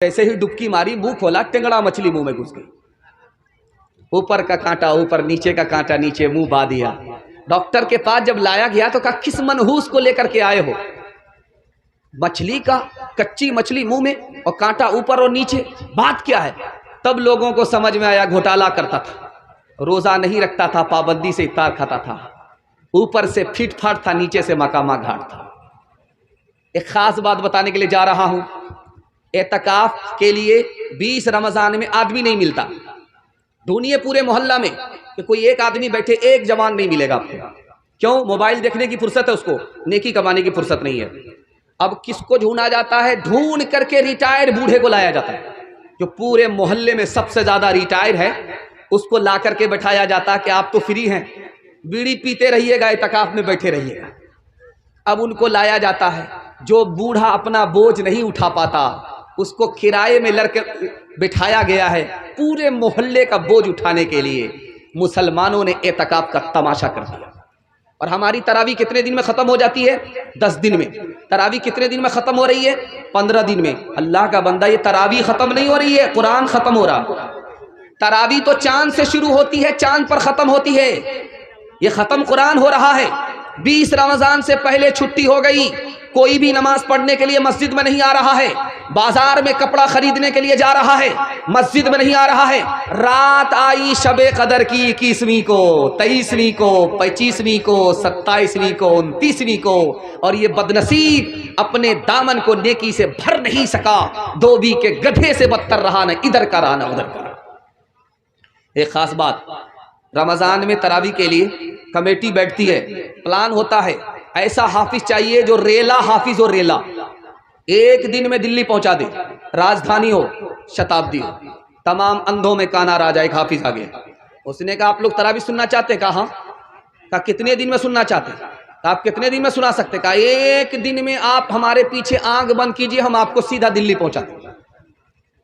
ऐसे ही डुबकी मारी, मुंह खोला, टेंगड़ा मछली मुंह में घुस गई। ऊपर का कांटा ऊपर, नीचे का कांटा नीचे, मुंह बा दिया। डॉक्टर के पास जब लाया गया तो कहा किस मनहूस को लेकर के आए हो? मछली का, कच्ची मछली मुंह में और कांटा ऊपर और नीचे, बात क्या है? तब लोगों को समझ में आया घोटाला करता था, रोजा नहीं रखता था, पाबंदी से इफ्तार खाता था, ऊपर से फिट फाट था, नीचे से मकामा घाट था। एक खास बात बताने के लिए जा रहा हूं। एतकाफ के लिए 20 रमजान में आदमी नहीं मिलता। ढूंढिए पूरे मोहल्ला में कि कोई एक आदमी बैठे, एक जवान नहीं मिलेगा आपको। क्यों? मोबाइल देखने की फुर्सत है उसको, नेकी कमाने की फुर्सत नहीं है। अब किसको ढूंढा जाता है? ढूंढ करके रिटायर्ड बूढ़े को लाया जाता है, जो पूरे मोहल्ले में सबसे ज्यादा रिटायर्ड है, उसको ला करके बैठाया जाता है कि आप तो फ्री हैं, बीड़ी पीते रहिएगा, एतकाफ में बैठे रहिएगा। अब उनको लाया जाता है। जो बूढ़ा अपना बोझ नहीं उठा पाता, उसको किराए में लड़के बिठाया गया है पूरे मोहल्ले का बोझ उठाने के लिए। मुसलमानों ने एतकाफ का तमाशा कर दिया। और हमारी तरावी कितने दिन में खत्म हो जाती है? 10 दिन में। तरावी कितने दिन में खत्म हो रही है? 15 दिन में। अल्लाह का बंदा, ये तरावी खत्म नहीं हो रही है, कुरान खत्म हो रहा। तरावी तो चांद से शुरू होती है, चांद पर खत्म होती है। ये खत्म कुरान हो रहा है। 20 रमजान से पहले छुट्टी हो गई, कोई भी नमाज पढ़ने के लिए मस्जिद में नहीं आ रहा है, बाजार में कपड़ा खरीदने के लिए जा रहा है, मस्जिद में नहीं आ रहा है। रात आई शबे कदर की 21वीं को, 23वीं को, 25वीं को, 27वीं को, 29वीं को, और ये बदनसीब अपने दामन को नेकी से भर नहीं सका। धोबी के गधे से बदतर रहा, न इधर का रहा न उधर का। एक खास बात, रमजान में तरावी के लिए कमेटी बैठती है, प्लान होता है। ऐसा हाफिज चाहिए जो रेला हाफिज हो, रेला, एक दिन में दिल्ली पहुंचा दे, राजधानी हो, शताब्दी हो, तमाम अंधों में काना राजा। एक हाफिज आ गया, उसने कहा आप लोग तरावी सुनना चाहते? कहा हाँ। कहा कितने दिन में सुनना चाहते? कहा आप कितने दिन में सुना सकते? कहा एक दिन में आप हमारे पीछे आंख बंद कीजिए, हम आपको सीधा दिल्ली पहुंचा दें।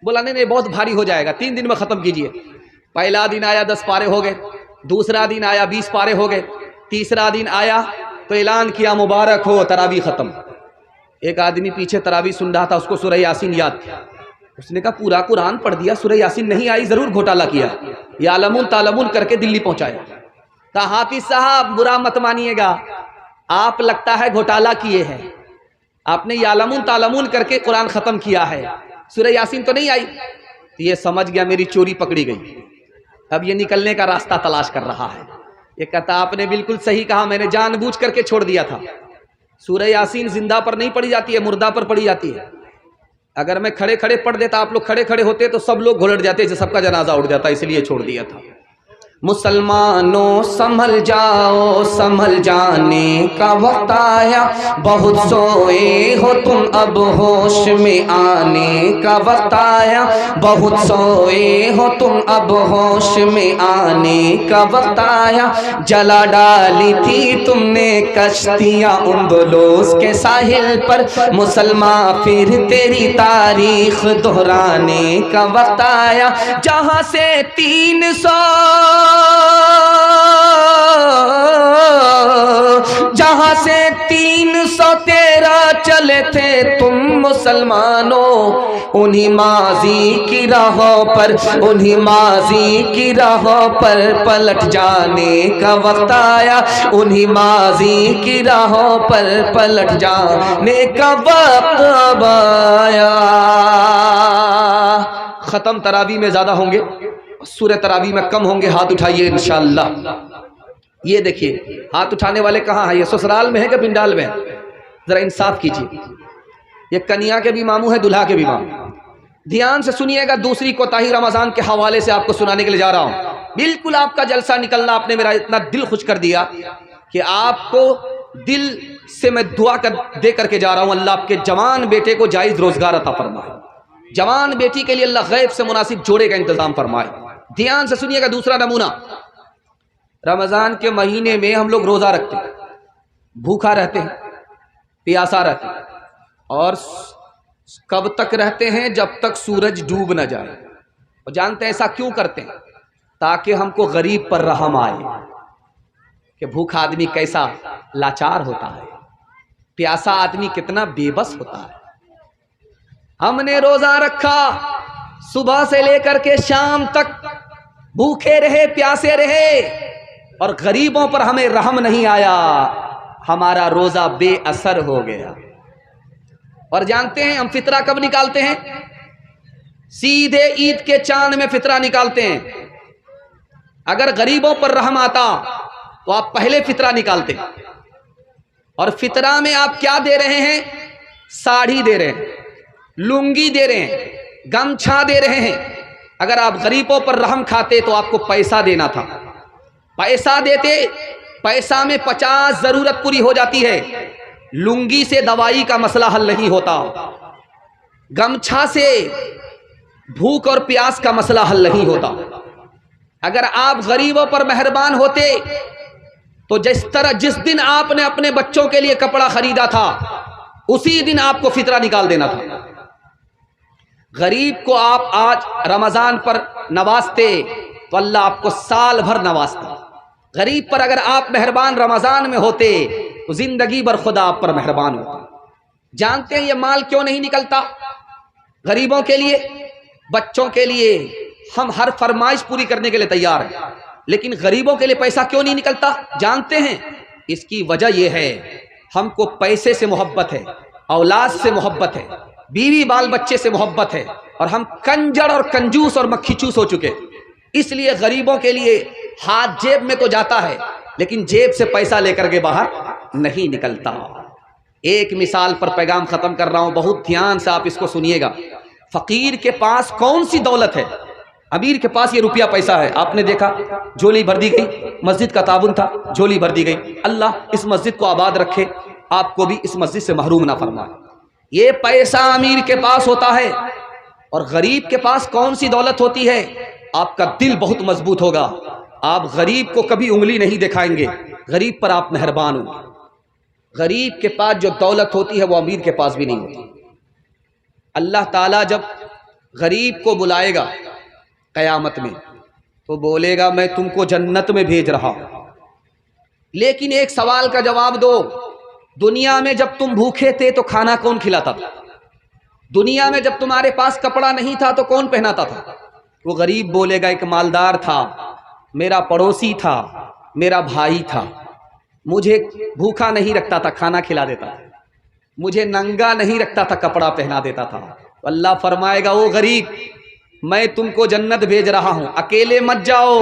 बोला नहीं, बहुत भारी हो जाएगा, 3 दिन में खत्म कीजिए। पहला दिन आया 10 पारे हो गए, दूसरा दिन आया 20 पारे हो गए, तीसरा दिन आया तो ऐलान किया मुबारक हो तरावी खत्म। एक आदमी पीछे तरावी सुन रहा था, उसको सूरह यासीन याद था। उसने कहा पूरा कुरान पढ़ दिया, सूरह यासीन नहीं आई, जरूर घोटाला किया। यालमुन तालमुन करके दिल्ली पहुंचाया। कहा हाफिज साहब बुरा मत मानिएगा, आप लगता है घोटाला किए हैं, आपने यालमुन तालमुन करके कुरान खत्म किया है, सूरह यासीन तो नहीं आई। तो ये समझ गया मेरी चोरी पकड़ी गई, अब ये निकलने का रास्ता तलाश कर रहा है। ये कहता आपने बिल्कुल सही कहा, मैंने जानबूझ करके छोड़ दिया था। सूरह यासीन जिंदा पर नहीं पढ़ी जाती है, मुर्दा पर पढ़ी जाती है। अगर मैं खड़े खड़े पढ़ देता, आप लोग खड़े खड़े होते तो सब लोग घुलट जाते, सबका जनाजा उठ जाता, इसलिए छोड़ दिया था। मुसलमानों संभल जाओ, संभल जाने का वक्त आया, बहुत सोए हो तुम अब होश में आने का वक्त आया, बहुत सोए हो तुम अब होश में आने का वक्त आया। जला डाली थी तुमने कश्तियां उम्बुलोस के साहिल पर, मुसलमान फिर तेरी तारीख दोहराने का वक्त आया। जहां से 300 जहां से 313 चले थे तुम मुसलमानों, उन्हीं माजी की राहों पर, उन्हीं माजी की राहों पर पलट जाने का वक्त आया, उन्हीं माजी की राहों पर पलट जाने का वक्त आया। खत्म तरावी में ज्यादा होंगे, सूरह तरावी में कम होंगे। हाथ उठाइए इंशाअल्लाह। ये देखिए हाथ उठाने वाले कहाँ हैं? ये ससुराल में है कि पिंडाल में? जरा इंसाफ कीजिए। ये कन्या के भी मामू है, दूल्हा के भी मामू। ध्यान से सुनिएगा, दूसरी कोताही रमजान के हवाले से आपको सुनाने के लिए जा रहा हूं। बिल्कुल आपका जलसा निकलना, आपने मेरा इतना दिल खुश कर दिया कि आपको दिल से मैं दुआ दे करके जा रहा हूं। अल्लाह आपके जवान बेटे को जायज रोजगार अता फरमाए, जवान बेटी के लिए अल्लाह गैब से मुनासिब जोड़े का इंतजाम फरमाए। ध्यान से सुनिएगा दूसरा नमूना। रमजान के महीने में हम लोग रोजा रखते हैं, भूखा रहते हैं, प्यासा रहते हैं, और कब तक रहते हैं? जब तक सूरज डूब न जाए। और जानते हैं ऐसा क्यों करते हैं? ताकि हमको गरीब पर रहम आए कि भूखा आदमी कैसा लाचार होता है, प्यासा आदमी कितना बेबस होता है। ہم نے روزہ رکھا، صبح سے لے کر کے شام تک بھوکے رہے، پیاسے رہے، اور غریبوں پر ہمیں رحم نہیں آیا، ہمارا روزہ بے اثر ہو گیا۔ اور جانتے ہیں ہم فطرہ کب نکالتے ہیں؟ سیدھے عید کے چاند میں فطرہ نکالتے ہیں۔ اگر غریبوں پر رحم آتا تو آپ پہلے فطرہ نکالتے، اور فطرہ میں آپ کیا دے رہے ہیں؟ ساڑھی دے رہے ہیں، لنگی دے رہے ہیں، گمچھا دے رہے ہیں۔ اگر آپ غریبوں پر رحم کھاتے تو آپ کو پیسہ دینا تھا، پیسہ دیتے، پیسہ میں 50 ضرورت پوری ہو جاتی ہے، لنگی سے دوائی کا مسئلہ حل نہیں ہوتا، گمچھا سے بھوک اور پیاس کا مسئلہ حل نہیں ہوتا۔ اگر آپ غریبوں پر مہربان ہوتے تو جس دن آپ نے اپنے بچوں کے لیے کپڑا خریدا تھا اسی دن آپ کو فطرہ نکال دینا تھا۔ غریب کو آپ آج رمضان پر نوازتے تو اللہ آپ کو سال بھر نوازتا۔ غریب پر اگر آپ مہربان رمضان میں ہوتے تو زندگی بھر خدا آپ پر مہربان ہوتا۔ جانتے ہیں یہ مال کیوں نہیں نکلتا؟ غریبوں کے لیے، بچوں کے لیے ہم ہر فرمائش پوری کرنے کے لیے تیار ہیں، لیکن غریبوں کے لیے پیسہ کیوں نہیں نکلتا؟ جانتے ہیں اس کی وجہ یہ ہے، ہم کو پیسے سے محبت ہے، اولاد سے محبت ہے، بیوی بال بچے سے محبت ہے، اور ہم کنجر اور کنجوس اور مکھی چوس ہو چکے۔ اس لیے غریبوں کے لیے ہاتھ جیب میں تو جاتا ہے لیکن جیب سے پیسہ لے کر کے باہر نہیں نکلتا۔ ایک مثال پر پیغام ختم کر رہا ہوں، بہت دھیان سے آپ اس کو سنیے گا۔ فقیر کے پاس کون سی دولت ہے؟ امیر کے پاس یہ روپیہ پیسہ ہے، آپ نے دیکھا جھولی بھر دی گئی، مسجد کا تعاون تھا جھولی بھر دی گئی۔ اللہ اس مسجد کو آباد رکھے، آپ کو بھی اس مسجد سے محروم نہ فرمائے۔ یہ پیسہ امیر کے پاس ہوتا ہے، اور غریب کے پاس کون سی دولت ہوتی ہے؟ آپ کا دل بہت مضبوط ہوگا، آپ غریب کو کبھی انگلی نہیں دکھائیں گے، غریب پر آپ مہربان ہوں گے۔ غریب کے پاس جو دولت ہوتی ہے وہ امیر کے پاس بھی نہیں ہوتی۔ اللہ تعالیٰ جب غریب کو بلائے گا قیامت میں تو بولے گا میں تم کو جنت میں بھیج رہا ہوں، لیکن ایک سوال کا جواب دو، دنیا میں جب تم بھوکے تھے تو کھانا کون کھلاتا تھا؟ دنیا میں جب تمہارے پاس کپڑا نہیں تھا تو کون پہناتا تھا؟ وہ غریب بولے گا ایک مالدار تھا، میرا پڑوسی تھا، میرا بھائی تھا، مجھے بھوکا نہیں رکھتا تھا، کھانا کھلا دیتا تھا، مجھے ننگا نہیں رکھتا تھا، کپڑا پہنا دیتا تھا۔ اللہ فرمائے گا وہ غریب میں تم کو جنت بھیج رہا ہوں، اکیلے مت جاؤ،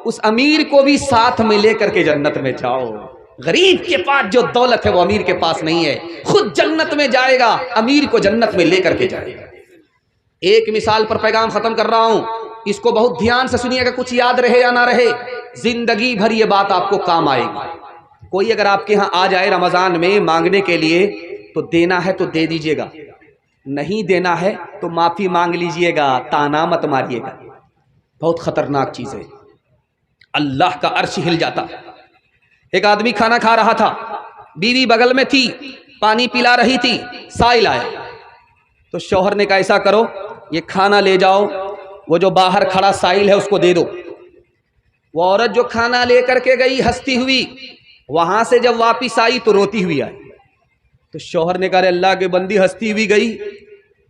اس امیر کو بھی ساتھ میں لے کر کے جنت میں جاؤ۔ غریب کے پاس جو دولت ہے وہ امیر کے پاس نہیں ہے، خود جنت میں جائے گا، امیر کو جنت میں لے کر کے جائے گا۔ ایک مثال پر پیغام ختم کر رہا ہوں، اس کو بہت دھیان سے سنیے گا، کچھ یاد رہے یا نہ رہے، زندگی بھر یہ بات آپ کو کام آئے گی۔ کوئی اگر آپ کے ہاں آ جائے رمضان میں مانگنے کے لیے تو دینا ہے تو دے دیجئے گا، نہیں دینا ہے تو معافی مانگ لیجئے گا، تانا مت ماریے گا۔ بہت خطرناک چیز ہے، اللہ کا عرش ہل جاتا۔ ایک آدمی کھانا کھا رہا تھا، بیوی بغل میں تھی، پانی پلا رہی تھی، سائل آیا تو شوہر نے کہا ایسا کرو یہ کھانا لے جاؤ، وہ جو باہر کھڑا سائل ہے اس کو دے دو۔ وہ عورت جو کھانا لے کر کے گئی ہنستی ہوئی، وہاں سے جب واپس آئی تو روتی ہوئی آئی۔ تو شوہر نے کہا اللہ کے بندی ہنستی ہوئی گئی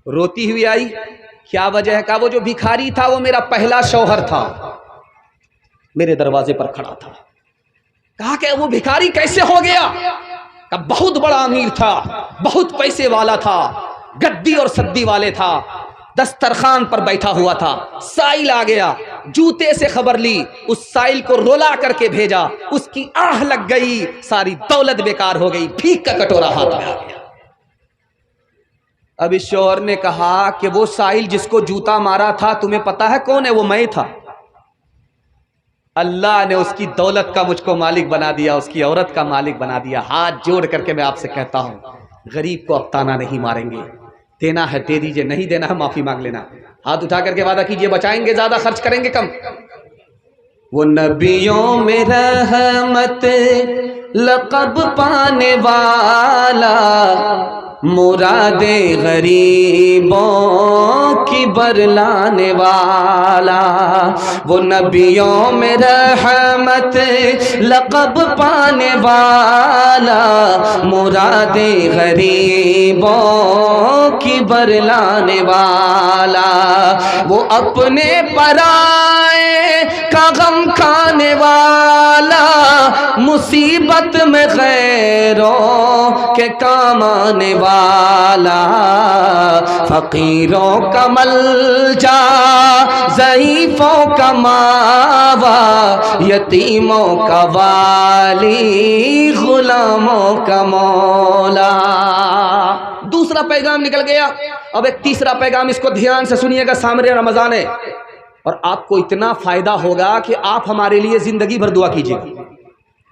روتی ہوئی آئی، کیا وجہ ہے؟ کہا وہ جو بھکاری تھا وہ میرا پہلا شوہر تھا، میرے دروازے پر کھڑا تھا۔ کہا کہ وہ بھکاری کیسے ہو گیا؟ کہا بہت بڑا امیر تھا، بہت پیسے والا تھا، گدی اور سدی والے تھا، دسترخوان پر بیٹھا ہوا تھا، سائل آ گیا، جوتے سے خبر لی، اس سائل کو رولا کر کے بھیجا، اس کی آہ لگ گئی، ساری دولت بیکار ہو گئی، بھیک کا کٹورا ہاتھ میں آ گیا۔ اب اس شوہر نے کہا کہ وہ سائل جس کو جوتا مارا تھا تمہیں پتا ہے کون ہے؟ وہ میں تھا۔ اللہ نے اس کی دولت کا مجھ کو مالک بنا دیا، اس کی عورت کا مالک بنا دیا۔ ہاتھ جوڑ کر کے میں آپ سے کہتا ہوں غریب کو اب تانا نہیں ماریں گے، دینا ہے دے دیجئے، نہیں دینا ہے معافی مانگ لینا۔ ہاتھ اٹھا کر کے وعدہ کیجئے بچائیں گے زیادہ، خرچ کریں گے کم۔ وہ نبیوں میں رحمت لقب پانے والا، مراد غریبوں کی برلانے والا، وہ نبیوں میں رحمت لقب پانے والا، مراد غریبوں کی برلانے والا، وہ اپنے پرائے کا غم کھانے والا، مصیبت میں غیروں کے کام آنے والا، فقیروں کا ملجا، ضعیفوں کا ماوا، یتیموں کا والی، غلاموں کا مولا۔ دوسرا پیغام نکل گیا۔ اب ایک تیسرا پیغام، اس کو دھیان سے سنیے گا، سامنے رمضان ہے اور آپ کو اتنا فائدہ ہوگا کہ آپ ہمارے لیے زندگی بھر دعا کیجیے گا۔